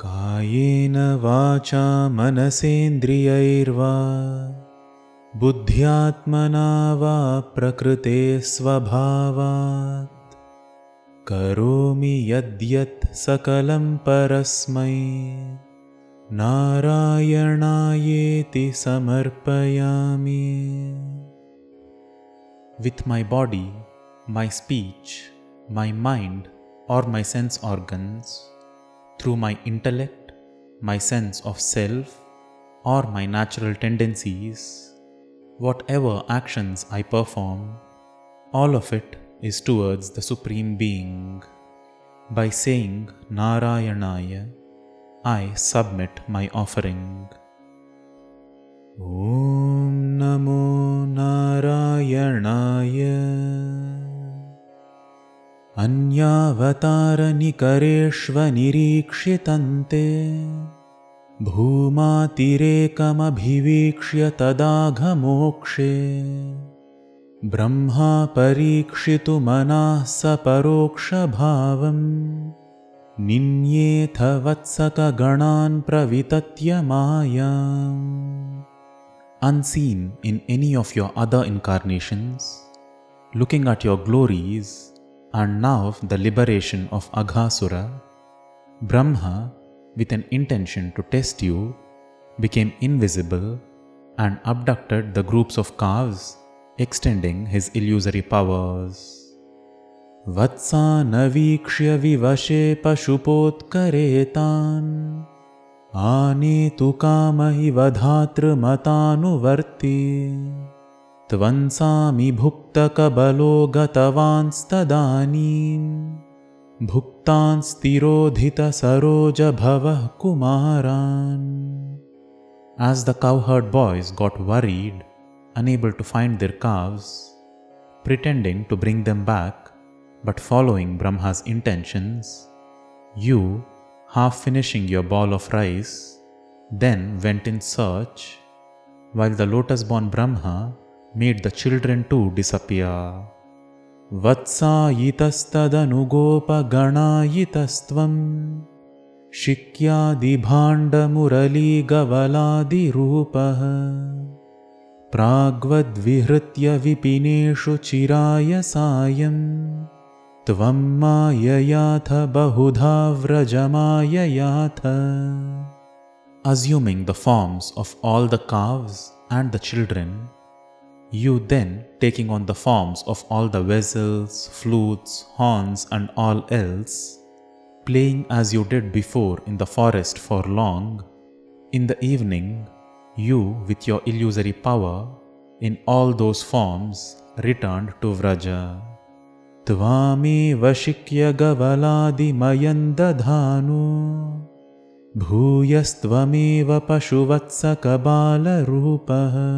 कायेन वाचा मनसेन्द्रियैर्वा बुद्ध्यात्मना वा प्रकृते स्वभावात् करोमि यद्यत् सकलं परस्मै नारायणायेति समर्पयामि. With my body, my speech, my mind or my sense organs, through my intellect, my sense of self or my natural tendencies, whatever actions I perform, all of it is towards the Supreme Being. By saying Narayanaya, I submit my offering. Om Namo Narayanaaya. अन्यावतारनिकरेष्वनिरीक्ष्यतन्ते भूमातिरेकमभिवीक्ष्य तदाघमोक्षे Brahma परीक्षितुमनाः स परोक्षभावम् निन्येथ वत्सकगणान् प्रवितत्य मायाम्. Unseen in any of your other incarnations, looking at your glories and now the liberation of Aghasura, Brahma, with an intention to test you, became invisible and abducted the groups of calves, extending his illusory powers. Vatsa navikshya vivashe pashupotkaretan anetu kamahi vadhatrumataanuvarti त्वंसामि भुक्तकबलो गतवांस्तदानीं भुक्तांस्तिरोधितसरोजभवः कुमारान्. As the cowherd boys got worried, unable to find their calves, pretending to bring them back, but following Brahma's intentions, you, half finishing your ball of rice, then went in search, while the lotus-born Brahma made the children too disappear. Vatsayitastadanugopaganayitastvam shikyadibhandamuraligavaladirupaha pragvadvihritya vipineshu chiraya sayam tvam mayayatha bahudha vrajamayayatha. Assuming the forms of all the calves and the children, you then, taking on the forms of all the vessels, flutes, horns and all else, playing as you did before in the forest for long, in the evening, you with your illusory power, in all those forms, returned to Vraja. Tvame vashikya gavaladi mayandadhanu bhuyastvameva pashuvatsakabala rupaha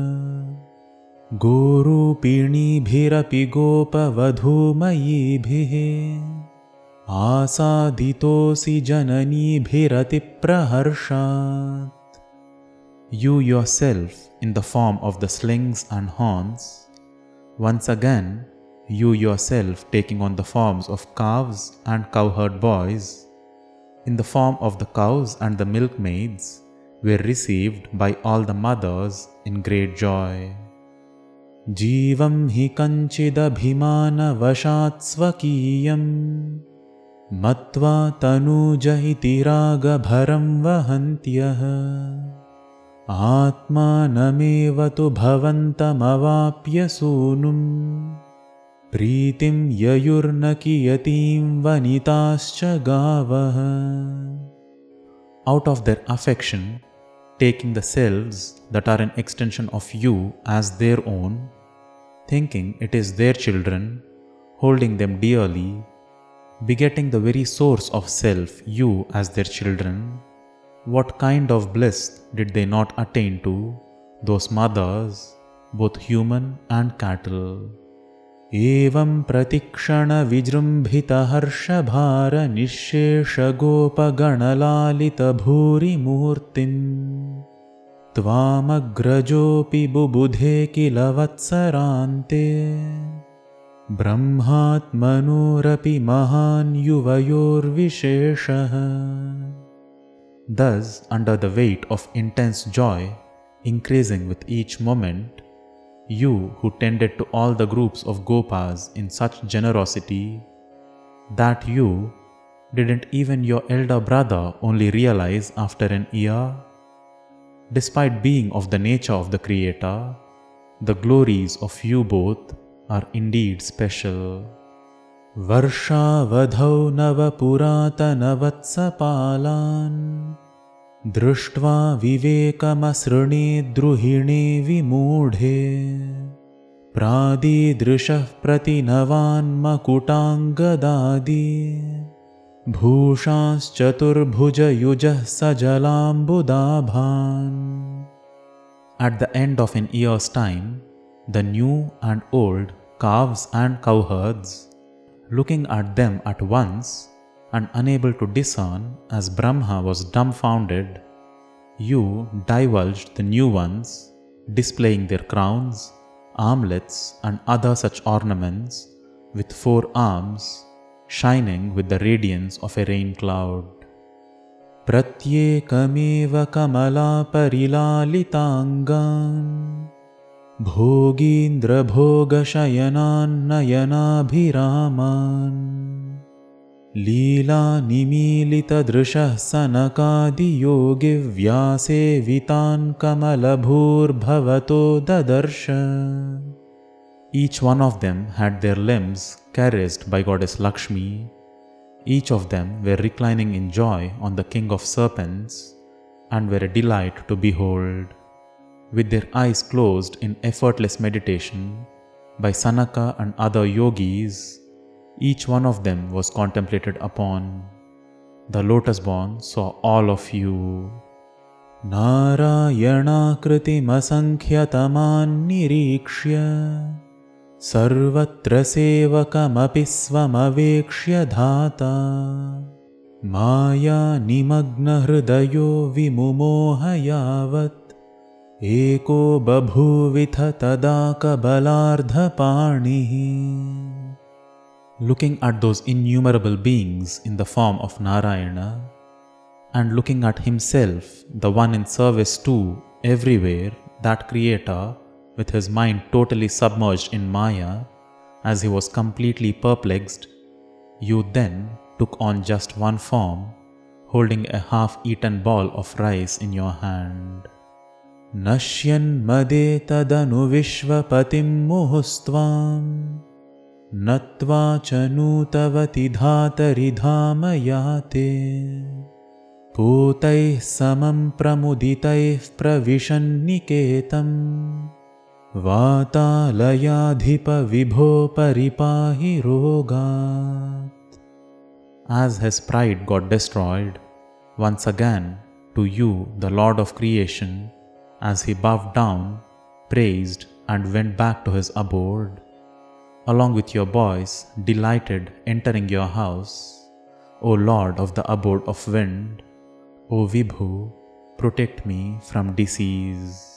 गोरूपिणीभिरपि गोपवधूमयीभिः आसादितोऽसि जननीभिरतिप्रहर्षात्. You yourself in the form of the slings and horns, once again you yourself taking on the forms of calves and cowherd boys, in the form of the cows and the milkmaids, were received by all the mothers in great joy. जीवं हि कञ्चिदभिमानवशात् स्वकीयं मत्वा तनूज इति रागभरं वहन्त्यः आत्मानमेव तु भवन्तमवाप्य सूनुं प्रीतिं ययुर्न कियतीं वनिताश्च गावः. Out of their affection, taking the selves that are an extension of you as their own, thinking it is their children, holding them dearly, begetting the very source of self, you as their children, what kind of bliss did they not attain to, those mothers, both human and cattle? Evam pratikshana vijrumbhita harsha bhara nishesha gopaganalita bhuri murtim त्वामग्रजोऽपि बुबुधे किल वत्सरान्ते ब्रह्मात्मनोरपि महान् युवयोर्विशेषः. Thus, under the weight of intense joy, increasing with each moment, you who tended to all the groups of Gopas in such generosity, that you didn't even your elder brother only realize after an year? Despite being of the nature of the Creator, the glories of you both are indeed special. Varshavadhau navapuratanavatsapalan दृष्ट्वा विवेकमसृणे द्रुहिणे विमूढे प्रादीदृशः प्रतिनवान्मकुटाङ्गदादि भूषांश्चतुर्भुजयुजः सजलाम्बुदाभान्. At the end of an year's time, the new and old calves and cowherds, looking at them at once, and unable to discern, as Brahma was dumbfounded, you divulged the new ones, displaying their crowns, armlets, and other such ornaments, with 4 arms, shining with the radiance of a rain cloud. Pratyekameva kamala parilalitangan bhogindra bhogashayanan nayanabhiraman लीला निमीलितदृशः सनकादियोगिव्यासेवितान् कमलभूर्भवतो ददर्श. Each one of them had their limbs caressed by Goddess Lakshmi. Each of them were reclining in joy on the king of serpents and were a delight to behold. With their eyes closed in effortless meditation by Sanaka and other yogis, each one of them was contemplated upon. The lotus-born saw all of you. Narayana kritim asankhyatamān nirikshya sarvatra sevakamapi svamavekshya dhata maya nimagna hridayo vimumoha yavat eko babhuvitha tada kabalardha panihi. Looking at those innumerable beings in the form of Narayana, and looking at himself, the one in service to everywhere, that Creator, with his mind totally submerged in Maya, as he was completely perplexed, you then took on just one form, holding a half-eaten ball of rice in your hand. Nashyan made tadanu vishvapatim muhustvam Natva chanutavati dhatari dhamayate Putaih samam pramuditaih pravishan-niketam Vatalayadhipa vibho paripahi rogat. As his pride got destroyed, once again to you, the Lord of creation, as he bowed down, praised, and went back to his abode, along with your boys, delighted entering your house, O Lord of the abode of wind, O Vibhu, protect me from disease.